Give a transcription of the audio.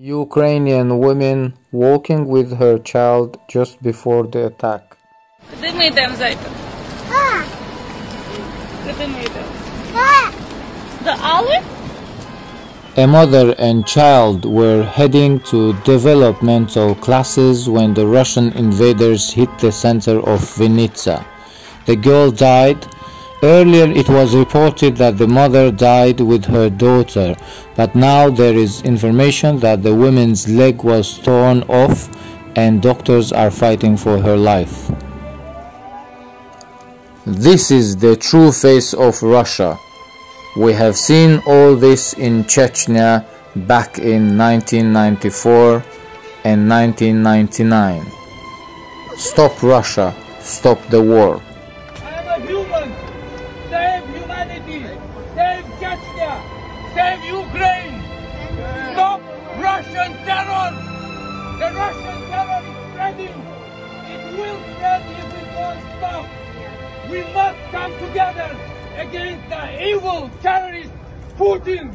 Ukrainian woman walking with her child just before the attack. Куди ми йдемо, зайка? Куди ми йдемо? До Алли? A mother and child were heading to developmental classes when the Russian invaders hit the center of Vinnitsia. The girl died. Earlier it was reported that the mother died with her daughter, but now there is information that the woman's leg was torn off and doctors are fighting for her life. This is the true face of Russia. We have seen all this in Chechnya back in 1994 and 1999. Stop Russia, stop the war. I am a human. Save humanity. Save Chechnya. Save Ukraine. Stop Russian terror. The Russian terror is spreading. It will spread if we don't stop. We must come together against the evil terrorist Putin.